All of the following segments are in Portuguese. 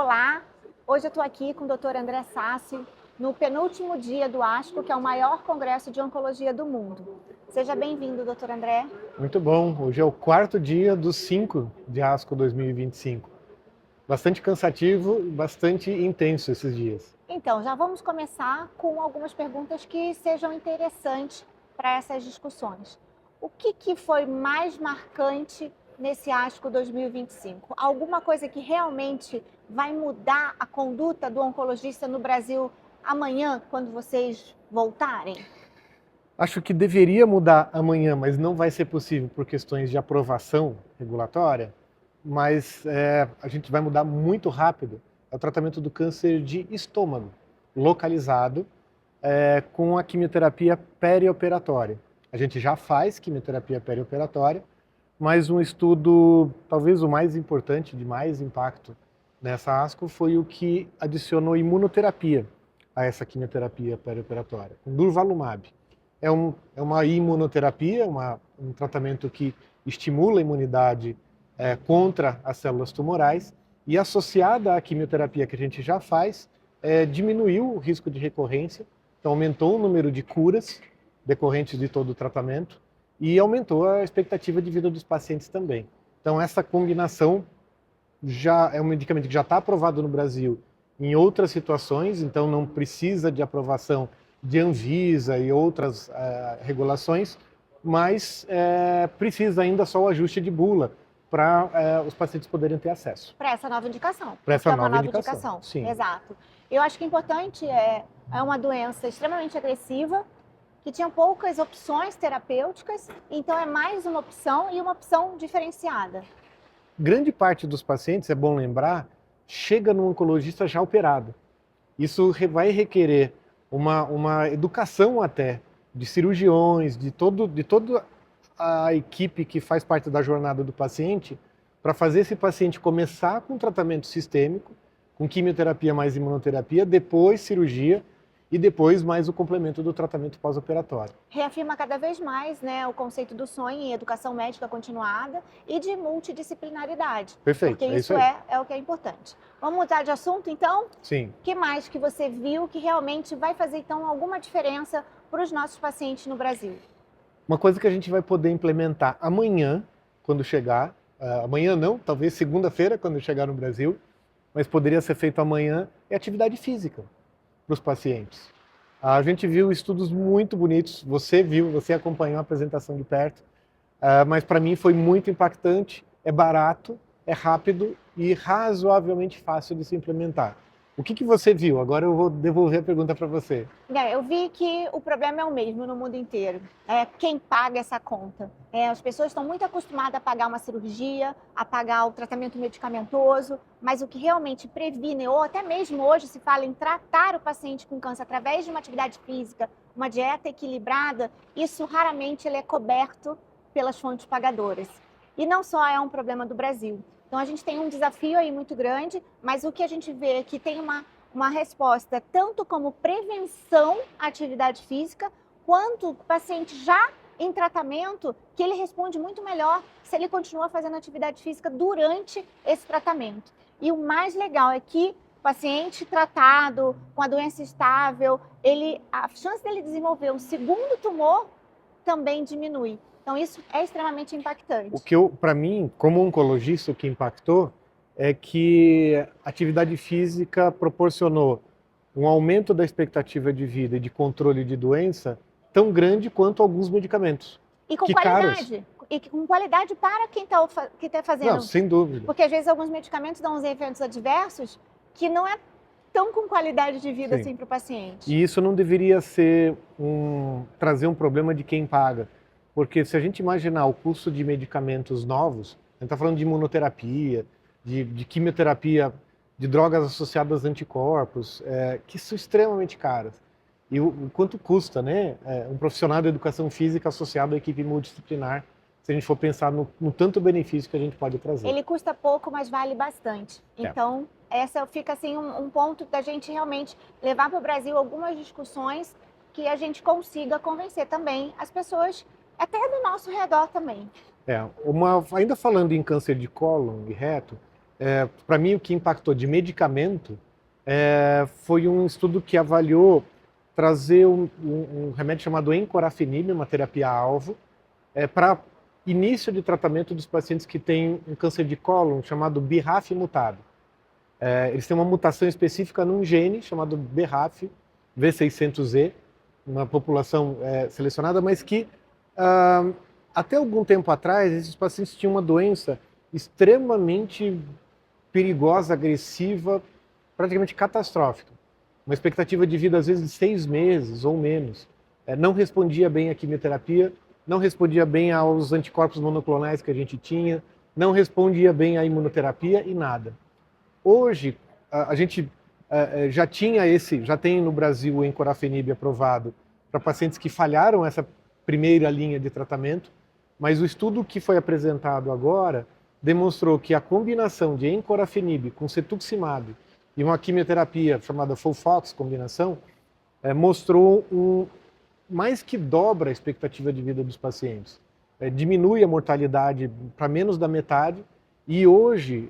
Olá, hoje eu estou aqui com o Dr. André Sassi, no penúltimo dia do ASCO, que é o maior congresso de oncologia do mundo. Seja bem-vindo, Dr. André. Muito bom, hoje é o quarto dia dos 5 de ASCO 2025. Bastante cansativo, bastante intenso esses dias. Então, já vamos começar com algumas perguntas que sejam interessantes para essas discussões. O que foi mais marcante nesse ASCO 2025? Alguma coisa que realmente vai mudar a conduta do oncologista no Brasil amanhã, quando vocês voltarem? Acho que deveria mudar amanhã, mas não vai ser possível por questões de aprovação regulatória, mas a gente vai mudar muito rápido. É o tratamento do câncer de estômago, localizado, com a quimioterapia perioperatória. A gente já faz quimioterapia perioperatória, mas um estudo, talvez o mais importante, de mais impacto nessa ASCO, foi o que adicionou imunoterapia a essa quimioterapia perioperatória, com durvalumab. É uma imunoterapia, um tratamento que estimula a imunidade contra as células tumorais e associada à quimioterapia que a gente já faz, diminuiu o risco de recorrência, então aumentou o número de curas decorrentes de todo o tratamento e aumentou a expectativa de vida dos pacientes também. Então essa combinação já é um medicamento que já está aprovado no Brasil em outras situações, então não precisa de aprovação de Anvisa e outras regulações, mas precisa ainda só o ajuste de bula para os pacientes poderem ter acesso. Para essa nova indicação. Para essa nova indicação. Sim. Exato. Eu acho que importante é uma doença extremamente agressiva, que tinha poucas opções terapêuticas, então é mais uma opção e uma opção diferenciada. Grande parte dos pacientes, é bom lembrar, chega no oncologista já operado. Isso vai requerer uma educação até de cirurgiões, de toda a equipe que faz parte da jornada do paciente, para fazer esse paciente começar com tratamento sistêmico, com quimioterapia mais imunoterapia, depois cirurgia e depois mais o complemento do tratamento pós-operatório. Reafirma cada vez mais, né, o conceito do sonho em educação médica continuada e de multidisciplinaridade. Perfeito, porque isso é o que é importante. Vamos mudar de assunto, então? Sim. O que mais que você viu que realmente vai fazer, então, alguma diferença para os nossos pacientes no Brasil? Uma coisa que a gente vai poder implementar amanhã, quando chegar, amanhã não, talvez segunda-feira, quando chegar no Brasil, mas poderia ser feito amanhã, é atividade física para os pacientes. A gente viu estudos muito bonitos, você acompanhou a apresentação de perto, mas para mim foi muito impactante, é barato, é rápido e razoavelmente fácil de se implementar. O que você viu? Agora eu vou devolver a pergunta para você. Eu vi que o problema é o mesmo no mundo inteiro. É quem paga essa conta. As pessoas estão muito acostumadas a pagar uma cirurgia, a pagar o tratamento medicamentoso, mas o que realmente previne, ou até mesmo hoje se fala em tratar o paciente com câncer através de uma atividade física, uma dieta equilibrada, isso raramente ele é coberto pelas fontes pagadoras. E não só é um problema do Brasil. Então a gente tem um desafio aí muito grande, mas o que a gente vê é que tem uma resposta tanto como prevenção à atividade física, quanto o paciente já em tratamento, que ele responde muito melhor se ele continua fazendo atividade física durante esse tratamento. E o mais legal é que o paciente tratado, com a doença estável, a chance dele desenvolver um segundo tumor também diminui. Então isso é extremamente impactante. O que para mim, como oncologista, o que impactou é que a atividade física proporcionou um aumento da expectativa de vida e de controle de doença tão grande quanto alguns medicamentos. E com qualidade. Caros. E com qualidade para quem está fazendo. Não, sem dúvida. Porque às vezes alguns medicamentos dão uns efeitos adversos que não é tão com qualidade de vida assim para o paciente. E isso não deveria ser trazer um problema de quem paga. Porque se a gente imaginar o custo de medicamentos novos, a gente está falando de imunoterapia, de quimioterapia, de drogas associadas a anticorpos, que são extremamente caras. E o quanto custa, né? Um profissional de educação física associado à equipe multidisciplinar, se a gente for pensar no tanto benefício que a gente pode trazer. Ele custa pouco, mas vale bastante. Então, essa fica assim um ponto da gente realmente levar para o Brasil algumas discussões que a gente consiga convencer também as pessoas até do nosso redor também. Ainda falando em câncer de cólon e reto, Para mim, o que impactou de medicamento foi um estudo que avaliou trazer um remédio chamado encorafenib, uma terapia-alvo, para início de tratamento dos pacientes que têm um câncer de cólon chamado BRAF mutado. Eles têm uma mutação específica num gene chamado BRAF V600E, uma população selecionada, mas que até algum tempo atrás esses pacientes tinham uma doença extremamente perigosa, agressiva, praticamente catastrófica. Uma expectativa de vida às vezes de 6 meses ou menos. Não respondia bem à quimioterapia, não respondia bem aos anticorpos monoclonais que a gente tinha, não respondia bem à imunoterapia e nada. Hoje, a gente já tem no Brasil o encorafenib aprovado para pacientes que falharam essa primeira linha de tratamento, mas o estudo que foi apresentado agora demonstrou que a combinação de encorafenib com cetuximab e uma quimioterapia chamada FOLFOX combinação mostrou mais que dobra a expectativa de vida dos pacientes. Diminui a mortalidade para menos da metade e hoje,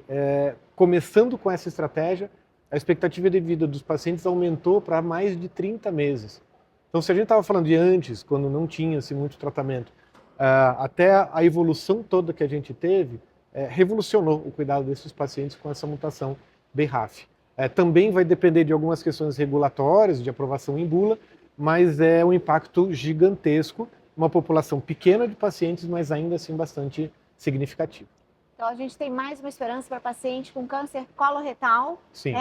começando com essa estratégia, a expectativa de vida dos pacientes aumentou para mais de 30 meses. Então, se a gente estava falando de antes, quando não tinha-se muito tratamento, até a evolução toda que a gente teve, revolucionou o cuidado desses pacientes com essa mutação BRAF. Também vai depender de algumas questões regulatórias, de aprovação em bula, mas é um impacto gigantesco, uma população pequena de pacientes, mas ainda assim bastante significativo. Então, a gente tem mais uma esperança para paciente com câncer coloretal. Sim.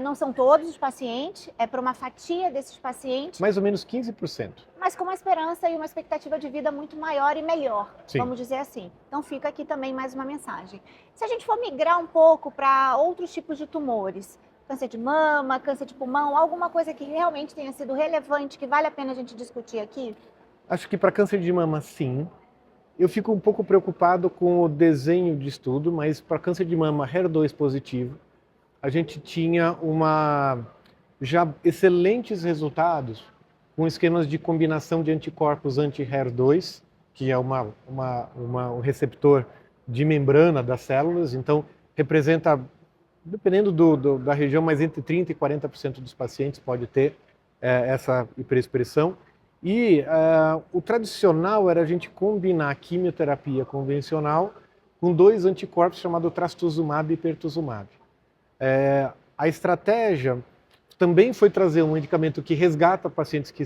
Não são todos os pacientes, é para uma fatia desses pacientes. Mais ou menos 15%. Mas com uma esperança e uma expectativa de vida muito maior e melhor, Sim. Vamos dizer assim. Então, fica aqui também mais uma mensagem. Se a gente for migrar um pouco para outros tipos de tumores, câncer de mama, câncer de pulmão, alguma coisa que realmente tenha sido relevante, que vale a pena a gente discutir aqui? Acho que para câncer de mama, sim. Eu fico um pouco preocupado com o desenho de estudo, mas para câncer de mama HER2 positivo, a gente tinha já excelentes resultados com esquemas de combinação de anticorpos anti-HER2, que é um receptor de membrana das células, então representa, dependendo da região, mas entre 30% e 40% dos pacientes pode ter essa hiperexpressão. E o tradicional era a gente combinar a quimioterapia convencional com 2 anticorpos chamados trastuzumab e pertuzumab. A estratégia também foi trazer um medicamento que resgata pacientes que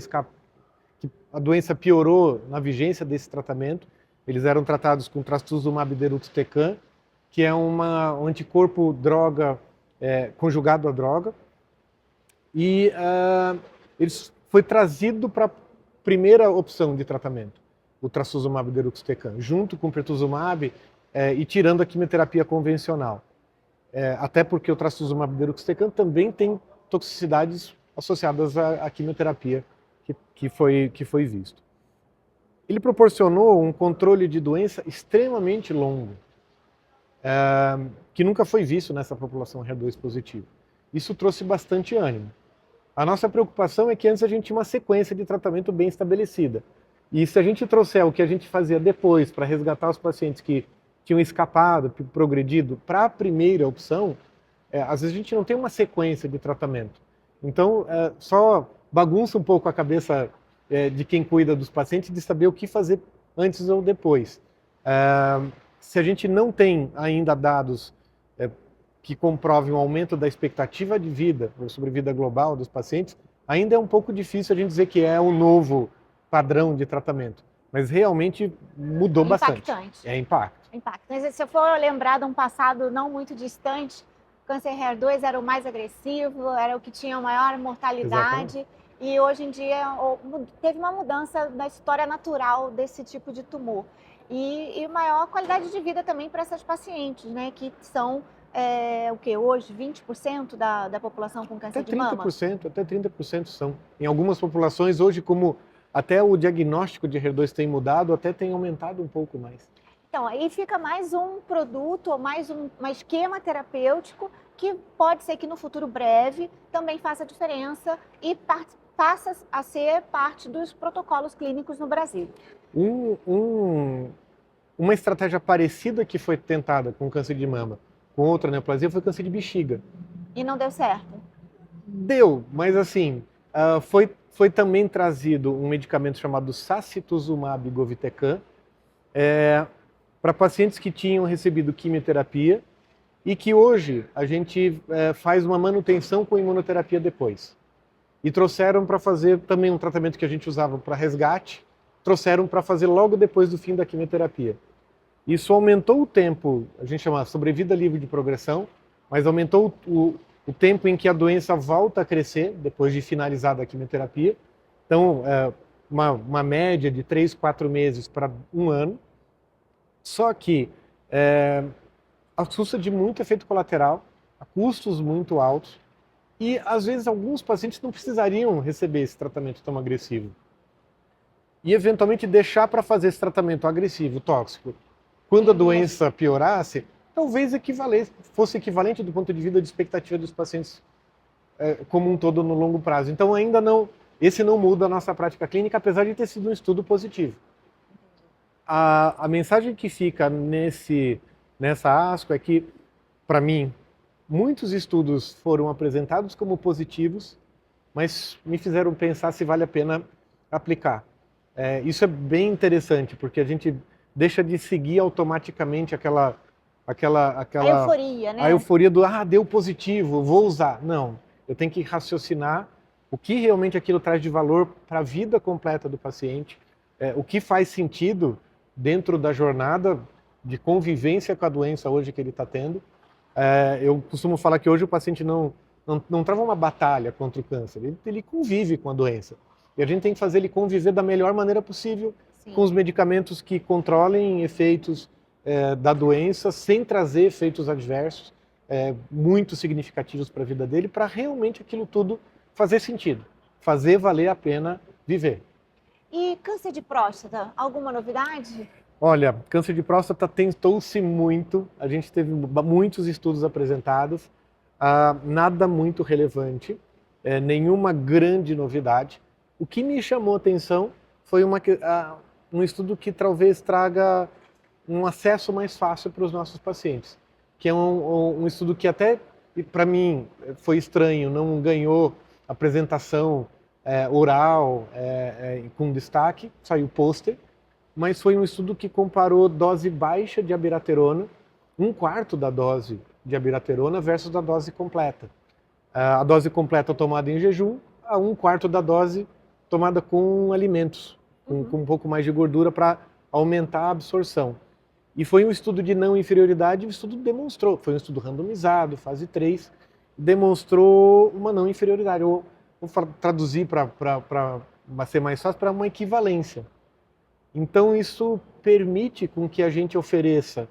a doença piorou na vigência desse tratamento. Eles eram tratados com trastuzumab deruxtecan, que é um anticorpo droga conjugado à droga. E eles foi trazido para primeira opção de tratamento, o trastuzumab deruxtecan, junto com o pertuzumab e tirando a quimioterapia convencional. Até porque o trastuzumab deruxtecan também tem toxicidades associadas à quimioterapia que foi visto. Ele proporcionou um controle de doença extremamente longo, que nunca foi visto nessa população HER2 positiva. Isso trouxe bastante ânimo. A nossa preocupação é que antes a gente tinha uma sequência de tratamento bem estabelecida. E se a gente trouxer o que a gente fazia depois para resgatar os pacientes que tinham escapado, progredido, para a primeira opção, às vezes a gente não tem uma sequência de tratamento. Então, só bagunça um pouco a cabeça de quem cuida dos pacientes de saber o que fazer antes ou depois. Se a gente não tem ainda dados que comprovem um aumento da expectativa de vida, ou sobrevida global dos pacientes, ainda é um pouco difícil a gente dizer que é um novo padrão de tratamento. Mas realmente mudou bastante. É impacto. Mas se eu for lembrar de um passado não muito distante, o câncer HER2 era o mais agressivo, era o que tinha maior mortalidade. Exatamente. E hoje em dia teve uma mudança na história natural desse tipo de tumor. E maior qualidade de vida também para essas pacientes, né, que são hoje 20% da população com câncer de mama? Até 30% são. Em algumas populações hoje, como até o diagnóstico de HER2 tem mudado, até tem aumentado um pouco mais. Então, aí fica mais um produto, ou mais um esquema terapêutico que pode ser que no futuro breve também faça diferença e passa a ser parte dos protocolos clínicos no Brasil. Uma estratégia parecida que foi tentada com câncer de mama com outra neoplasia foi câncer de bexiga. E não deu certo? Deu, mas assim, foi também trazido um medicamento chamado sacituzumab govitecan para pacientes que tinham recebido quimioterapia e que hoje a gente faz uma manutenção com imunoterapia depois. E trouxeram para fazer também um tratamento que a gente usava para resgate, trouxeram para fazer logo depois do fim da quimioterapia. Isso aumentou o tempo, a gente chama sobrevida livre de progressão, mas aumentou o tempo em que a doença volta a crescer depois de finalizada a quimioterapia. Então, uma média de 3, 4 meses para 1 ano. Só que assusta de muito efeito colateral, a custos muito altos, e às vezes alguns pacientes não precisariam receber esse tratamento tão agressivo. E eventualmente deixar para fazer esse tratamento agressivo, tóxico, quando a doença piorasse, talvez fosse equivalente do ponto de vista de expectativa dos pacientes como um todo no longo prazo. Então ainda não, esse não muda a nossa prática clínica, apesar de ter sido um estudo positivo. A mensagem que fica nessa ASCO é que, para mim, muitos estudos foram apresentados como positivos, mas me fizeram pensar se vale a pena aplicar. Isso é bem interessante, porque a gente deixa de seguir automaticamente aquela A euforia, né? A euforia do, deu positivo, vou usar. Não, eu tenho que raciocinar o que realmente aquilo traz de valor para a vida completa do paciente, o que faz sentido dentro da jornada de convivência com a doença hoje que ele está tendo. Eu costumo falar que hoje o paciente não trava uma batalha contra o câncer, ele convive com a doença. E a gente tem que fazer ele conviver da melhor maneira possível, sim, com os medicamentos que controlem efeitos da doença, sem trazer efeitos adversos muito significativos para a vida dele, para realmente aquilo tudo fazer sentido, fazer valer a pena viver. E câncer de próstata, alguma novidade? Olha, câncer de próstata tentou-se muito, a gente teve muitos estudos apresentados, nada muito relevante, nenhuma grande novidade. O que me chamou a atenção foi um estudo que talvez traga um acesso mais fácil para os nossos pacientes, que é um estudo que até, para mim, foi estranho, não ganhou apresentação oral com destaque, saiu pôster, mas foi um estudo que comparou dose baixa de abiraterona, 1/4 da dose de abiraterona versus a dose completa. A dose completa tomada em jejum, a 1/4 da dose tomada com alimentos, com um pouco mais de gordura para aumentar a absorção. E foi um estudo de não inferioridade, o estudo demonstrou, foi um estudo randomizado, fase 3, demonstrou uma não inferioridade, ou vou traduzir para ser mais fácil, para uma equivalência. Então isso permite com que a gente ofereça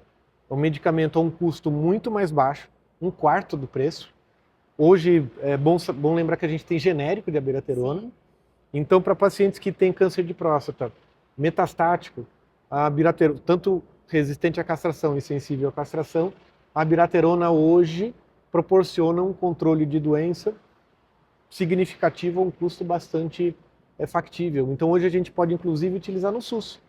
o medicamento a um custo muito mais baixo, 1/4 do preço. Hoje é bom lembrar que a gente tem genérico de abiraterona. Sim. Então, para pacientes que têm câncer de próstata metastático, a abiraterona, tanto resistente à castração e sensível à castração, a abiraterona hoje proporciona um controle de doença significativo a um custo bastante factível. Então hoje a gente pode inclusive utilizar no SUS,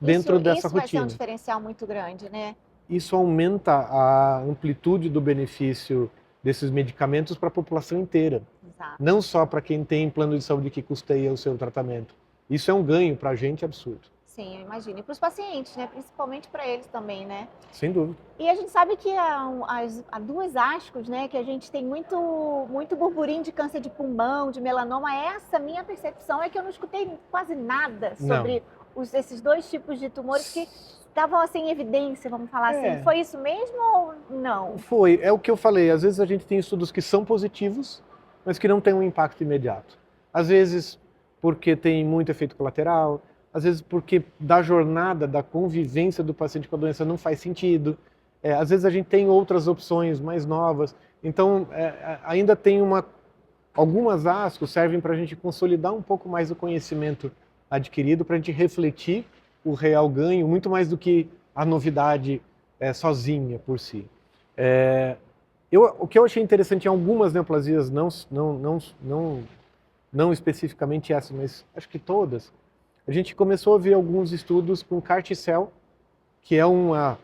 dentro dessa rotina. Isso vai ser um diferencial muito grande, né? Isso aumenta a amplitude do benefício desses medicamentos para a população inteira. Exato. Não só para quem tem plano de saúde que custeia o seu tratamento. Isso é um ganho para a gente absurdo. Sim, eu imagino. E para os pacientes, né? Principalmente para eles também, né? Sem dúvida. E a gente sabe que há 2 ASCOs, né? Que a gente tem muito burburinho de câncer de pulmão, de melanoma. Essa minha percepção é que eu não escutei quase nada sobre esses 2 tipos de tumores que estavam assim, em evidência, vamos falar assim. Foi isso mesmo ou não? Foi. É o que eu falei. Às vezes a gente tem estudos que são positivos, mas que não têm um impacto imediato. Às vezes porque tem muito efeito colateral, às vezes porque da jornada, da convivência do paciente com a doença não faz sentido. Às vezes a gente tem outras opções mais novas. Então, ainda tem algumas ASCOs servem para a gente consolidar um pouco mais o conhecimento adquirido, para a gente refletir o real ganho, muito mais do que a novidade sozinha por si. O que eu achei interessante em algumas neoplasias, não especificamente essas, mas acho que todas, a gente começou a ver alguns estudos com CAR T-cell, que é uma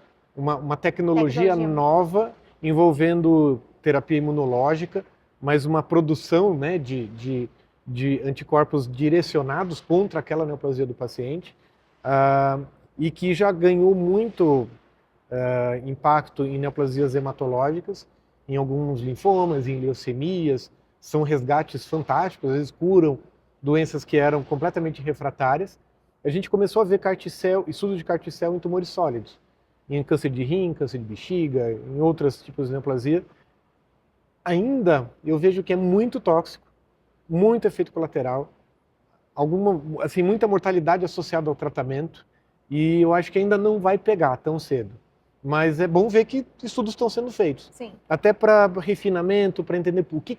tecnologia nova envolvendo terapia imunológica, mas uma produção, né, de anticorpos direcionados contra aquela neoplasia do paciente, e que já ganhou muito impacto em neoplasias hematológicas, em alguns linfomas, em leucemias. São resgates fantásticos, às vezes curam doenças que eram completamente refratárias. A gente começou a ver CAR-T-cell, estudos de CAR-T-cell em tumores sólidos, em câncer de rim, câncer de bexiga, em outros tipos de neoplasia. Ainda eu vejo que é muito tóxico, muito efeito colateral, muita mortalidade associada ao tratamento, e eu acho que ainda não vai pegar tão cedo. Mas é bom ver que estudos estão sendo feitos. Sim. Até para refinamento, para entender o que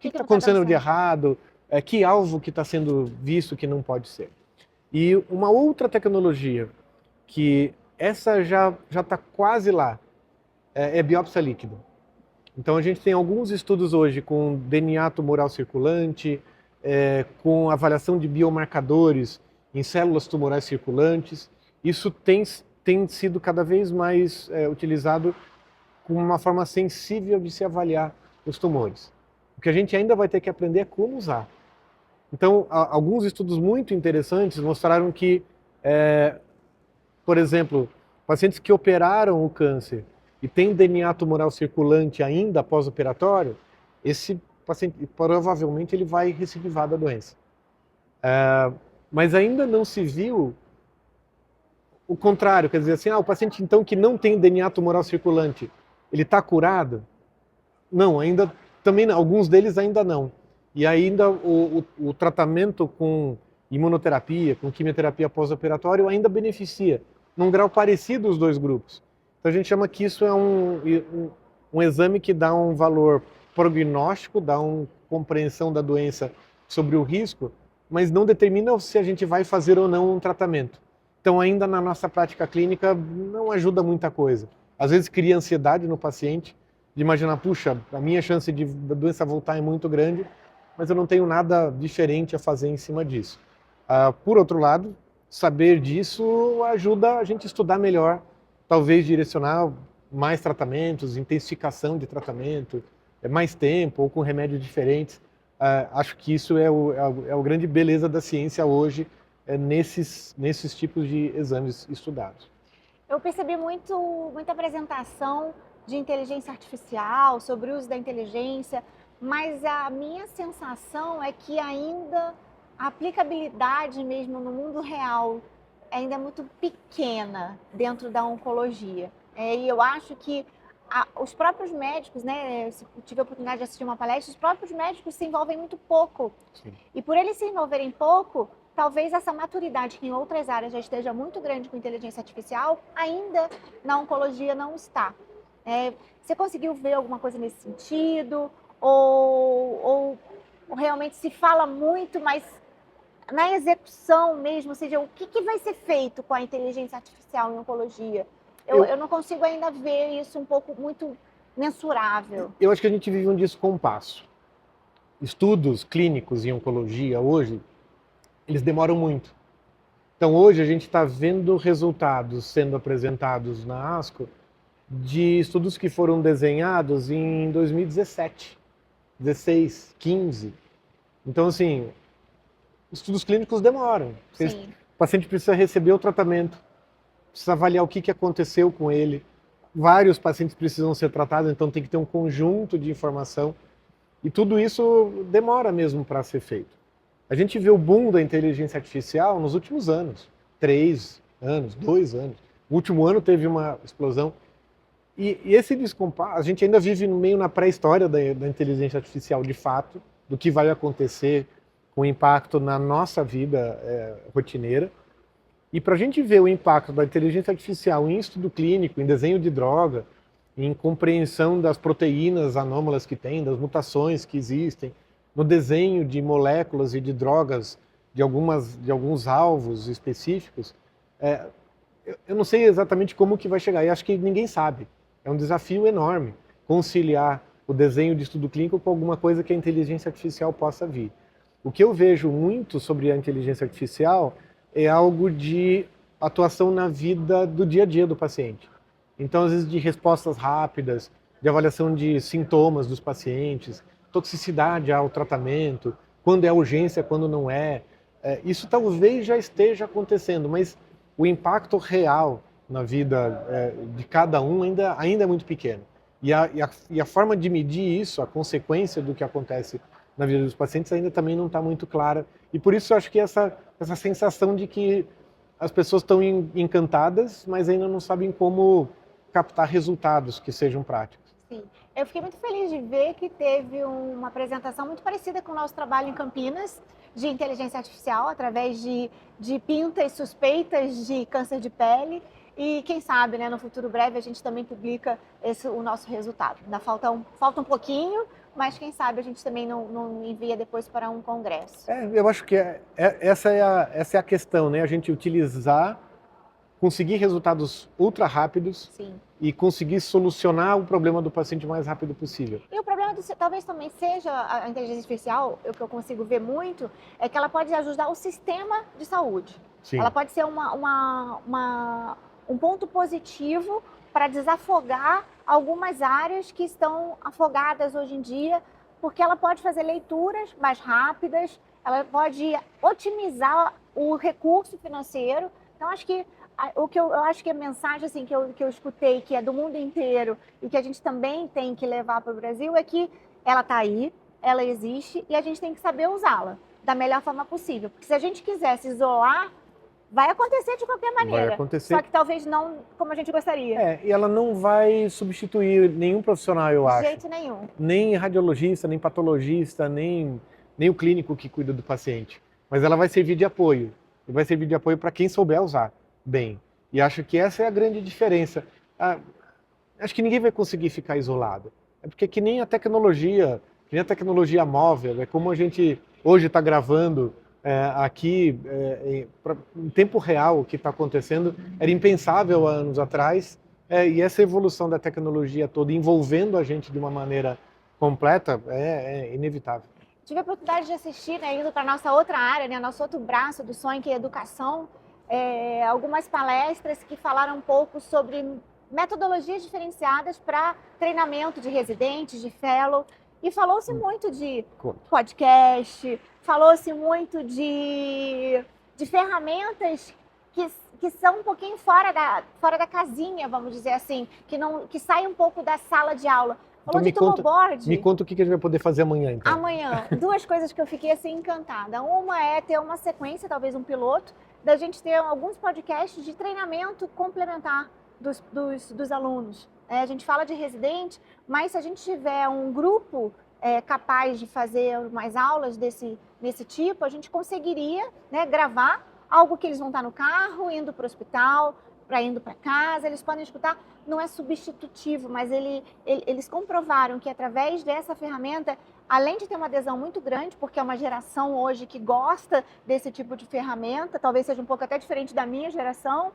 está acontecendo de errado, que alvo que está sendo visto que não pode ser. E uma outra tecnologia, que essa já está quase lá, é biópsia líquida. Então a gente tem alguns estudos hoje com DNA tumoral circulante, com avaliação de biomarcadores em células tumorais circulantes. Isso tem sido cada vez mais utilizado como uma forma sensível de se avaliar os tumores. O que a gente ainda vai ter que aprender é como usar. Então, alguns estudos muito interessantes mostraram que, por exemplo, pacientes que operaram o câncer e têm DNA tumoral circulante ainda pós-operatório, esse paciente provavelmente ele vai recidivar da doença. Mas ainda não se viu o contrário, quer dizer assim, o paciente então que não tem DNA tumoral circulante, ele está curado? Não, ainda também não, alguns deles ainda não. E ainda o tratamento com imunoterapia, com quimioterapia pós-operatório ainda beneficia, num grau parecido os dois grupos. Então a gente chama que isso é um exame que dá um valor prognóstico, dá uma compreensão da doença sobre o risco, mas não determina se a gente vai fazer ou não um tratamento. Então ainda na nossa prática clínica não ajuda muita coisa. Às vezes cria ansiedade no paciente, de imaginar, puxa, a minha chance da doença voltar é muito grande, mas eu não tenho nada diferente a fazer em cima disso. Por outro lado, saber disso ajuda a gente a estudar melhor, talvez direcionar mais tratamentos, intensificação de tratamento, mais tempo ou com remédios diferentes. Acho que isso é o grande beleza da ciência hoje, nesses tipos de exames estudados. Eu percebi muita apresentação de inteligência artificial, sobre o uso da inteligência, mas a minha sensação é que ainda a aplicabilidade mesmo no mundo real ainda é muito pequena dentro da oncologia. E eu acho que os próprios médicos, né, eu tive a oportunidade de assistir uma palestra, os próprios médicos se envolvem muito pouco. Sim. E por eles se envolverem pouco, talvez essa maturidade que em outras áreas já esteja muito grande com inteligência artificial, ainda na oncologia não está. Você conseguiu ver alguma coisa nesse sentido? Ou realmente se fala muito, mas na execução mesmo, ou seja, o que vai ser feito com a inteligência artificial em oncologia? Eu não consigo ainda ver isso um pouco muito mensurável. Eu acho que a gente vive um descompasso. Estudos clínicos em oncologia hoje, eles demoram muito. Então hoje a gente está vendo resultados sendo apresentados na ASCO de estudos que foram desenhados em 2017, 16, 15. Então assim, estudos clínicos demoram. O paciente precisa receber o tratamento, precisa avaliar o que aconteceu com ele. Vários pacientes precisam ser tratados, então tem que ter um conjunto de informação. E tudo isso demora mesmo para ser feito. A gente vê o boom da inteligência artificial nos últimos anos. 3 anos, 2 anos. O último ano teve uma explosão. E esse descompasso, a gente ainda vive meio na pré-história da inteligência artificial de fato, do que vai acontecer com impacto na nossa vida rotineira. E para a gente ver o impacto da inteligência artificial em estudo clínico, em desenho de droga, em compreensão das proteínas anômalas que tem, das mutações que existem, no desenho de moléculas e de drogas de alguns alvos específicos, eu não sei exatamente como que vai chegar, e acho que ninguém sabe. É um desafio enorme conciliar o desenho de estudo clínico com alguma coisa que a inteligência artificial possa vir. O que eu vejo muito sobre a inteligência artificial é algo de atuação na vida do dia a dia do paciente. Então, às vezes, de respostas rápidas, de avaliação de sintomas dos pacientes, toxicidade ao tratamento, quando é urgência, quando não é. Isso talvez já esteja acontecendo, mas o impacto real na vida de cada um ainda é muito pequeno. E a forma de medir isso, a consequência do que acontece na vida dos pacientes ainda também não está muito clara. E por isso eu acho que essa sensação de que as pessoas estão encantadas, mas ainda não sabem como captar resultados que sejam práticos. Sim. Eu fiquei muito feliz de ver que teve uma apresentação muito parecida com o nosso trabalho em Campinas, de inteligência artificial, através de pintas suspeitas de câncer de pele. E quem sabe, né, no futuro breve, a gente também publica o nosso resultado. Ainda falta um pouquinho, mas quem sabe a gente também não envia depois para um congresso. Eu acho que essa é a questão, né? A gente utilizar, conseguir resultados ultra rápidos. Sim. E conseguir solucionar o problema do paciente o mais rápido possível. E o problema talvez também seja a inteligência artificial, o que eu consigo ver muito, é que ela pode ajudar o sistema de saúde. Sim. Ela pode ser um ponto positivo para desafogar algumas áreas que estão afogadas hoje em dia, porque ela pode fazer leituras mais rápidas, ela pode otimizar o recurso financeiro. Então, acho que eu acho que a mensagem assim, que eu escutei, que é do mundo inteiro e que a gente também tem que levar para o Brasil, é que ela está aí, ela existe e a gente tem que saber usá-la da melhor forma possível. Porque se a gente quiser se isolar, vai acontecer de qualquer maneira. Vai acontecer. Só que talvez não como a gente gostaria. E ela não vai substituir nenhum profissional, eu acho. De jeito nenhum. Nem radiologista, nem patologista, nem o clínico que cuida do paciente. Mas ela vai servir de apoio. E vai servir de apoio para quem souber usar bem. E acho que essa é a grande diferença. Acho que ninguém vai conseguir ficar isolado. É porque que nem a tecnologia móvel, é como a gente hoje está gravando aqui em tempo real o que está acontecendo, era impensável há anos atrás, e essa evolução da tecnologia toda envolvendo a gente de uma maneira completa é inevitável. Tive a oportunidade de assistir, né, indo para a nossa outra área, né, nosso outro braço do sonho, que é a educação, algumas palestras que falaram um pouco sobre metodologias diferenciadas para treinamento de residentes, de fellow, e falou-se muito de podcast, falou-se muito de ferramentas que são um pouquinho fora da casinha, vamos dizer assim, que saem um pouco da sala de aula. Falou de tumorboard. Me conta o que a gente vai poder fazer amanhã, então. Amanhã, duas coisas que eu fiquei assim encantada. Uma é ter uma sequência, talvez um piloto, da gente ter alguns podcasts de treinamento complementar dos alunos. A gente fala de residente, mas se a gente tiver um grupo capaz de fazer mais aulas desse tipo, a gente conseguiria, né, gravar algo que eles vão estar no carro, indo para o hospital, indo para casa, eles podem escutar. Não é substitutivo, mas eles comprovaram que através dessa ferramenta, além de ter uma adesão muito grande, porque é uma geração hoje que gosta desse tipo de ferramenta, talvez seja um pouco até diferente da minha geração,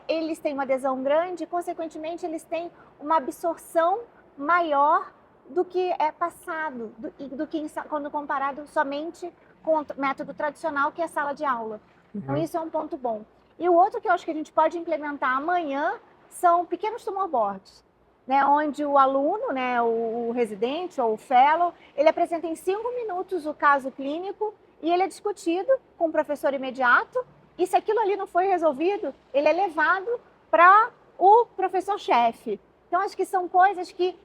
eles têm uma adesão grande e, consequentemente, eles têm uma absorção maior do que é passado, do que quando comparado somente com o método tradicional, que é a sala de aula. Então, isso é um ponto bom. E o outro que eu acho que a gente pode implementar amanhã são pequenos tumorboards, né, onde o aluno, né, o residente ou o fellow, ele apresenta em 5 minutos o caso clínico e ele é discutido com o professor imediato, e se aquilo ali não foi resolvido, ele é levado para o professor-chefe. Então, acho que são coisas que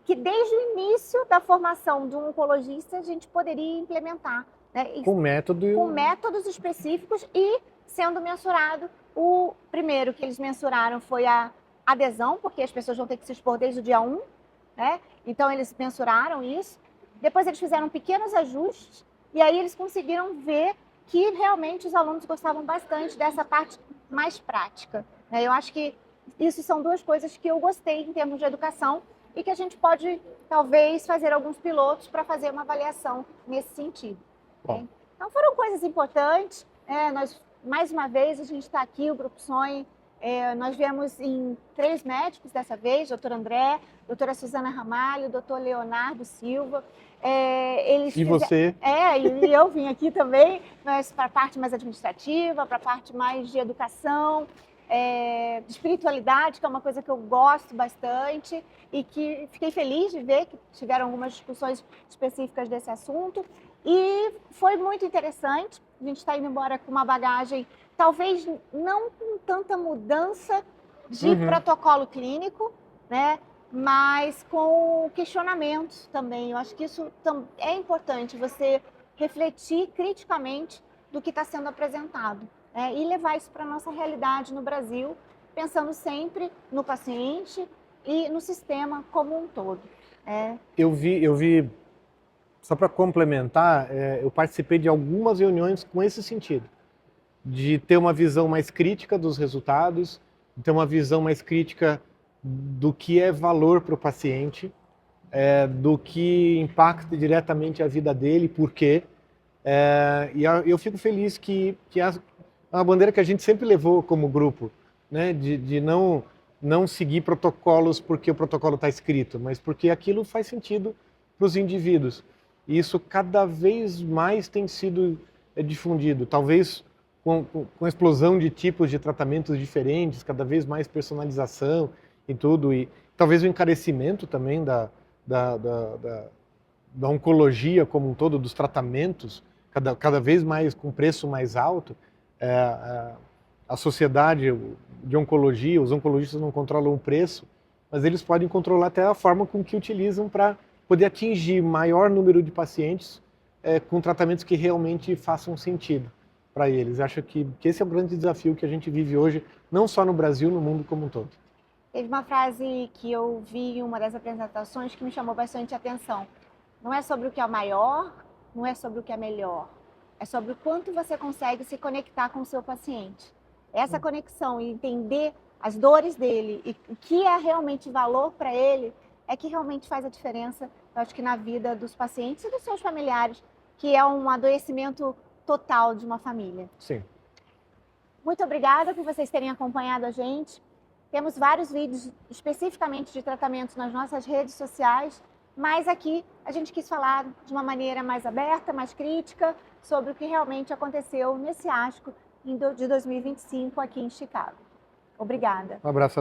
desde o início da formação de um oncologista a gente poderia implementar. Né? Com métodos específicos e sendo mensurado. O primeiro que eles mensuraram foi a adesão, porque as pessoas vão ter que se expor desde o dia 1, né? Então eles mensuraram isso. Depois eles fizeram pequenos ajustes e aí eles conseguiram ver que realmente os alunos gostavam bastante dessa parte mais prática. Né? Eu acho que isso são duas coisas que eu gostei em termos de educação e que a gente pode, talvez, fazer alguns pilotos para fazer uma avaliação nesse sentido. Né? Então foram coisas importantes. Mais uma vez, a gente está aqui, o Grupo Sonho. Nós viemos em 3 médicos dessa vez, doutor André, doutora Suzana Ramalho, doutor Leonardo Silva. Você? E eu vim aqui também, mas para a parte mais administrativa, para a parte mais de educação. de espiritualidade, que é uma coisa que eu gosto bastante e que fiquei feliz de ver que tiveram algumas discussões específicas desse assunto. E foi muito interessante. A gente está indo embora com uma bagagem, talvez não com tanta mudança de protocolo clínico, né? Mas com questionamentos também. Eu acho que isso é importante, você refletir criticamente do que está sendo apresentado, e levar isso para a nossa realidade no Brasil, pensando sempre no paciente e no sistema como um todo. Eu vi, só para complementar, eu participei de algumas reuniões com esse sentido, de ter uma visão mais crítica dos resultados, de ter uma visão mais crítica do que é valor para o paciente, do que impacta diretamente a vida dele, por quê. E eu fico feliz que é uma bandeira que a gente sempre levou como grupo, né, de não seguir protocolos porque o protocolo está escrito, mas porque aquilo faz sentido para os indivíduos. E isso cada vez mais tem sido difundido, talvez com a explosão de tipos de tratamentos diferentes, cada vez mais personalização e tudo, e talvez o encarecimento também da oncologia como um todo, dos tratamentos, cada vez mais com preço mais alto. A sociedade de oncologia, os oncologistas não controlam o preço, mas eles podem controlar até a forma com que utilizam para poder atingir maior número de pacientes com tratamentos que realmente façam sentido para eles. Acho que esse é o grande desafio que a gente vive hoje, não só no Brasil, no mundo como um todo. Teve uma frase que eu vi em uma das apresentações que me chamou bastante atenção. Não é sobre o que é maior, não é sobre o que é melhor. É sobre o quanto você consegue se conectar com o seu paciente. Essa conexão e entender as dores dele e o que é realmente valor para ele é que realmente faz a diferença, eu acho que na vida dos pacientes e dos seus familiares, que é um adoecimento total de uma família. Sim. Muito obrigada por vocês terem acompanhado a gente. Temos vários vídeos especificamente de tratamentos nas nossas redes sociais, mas aqui a gente quis falar de uma maneira mais aberta, mais crítica, sobre o que realmente aconteceu nesse ASCO de 2025 aqui em Chicago. Obrigada. Um abraço.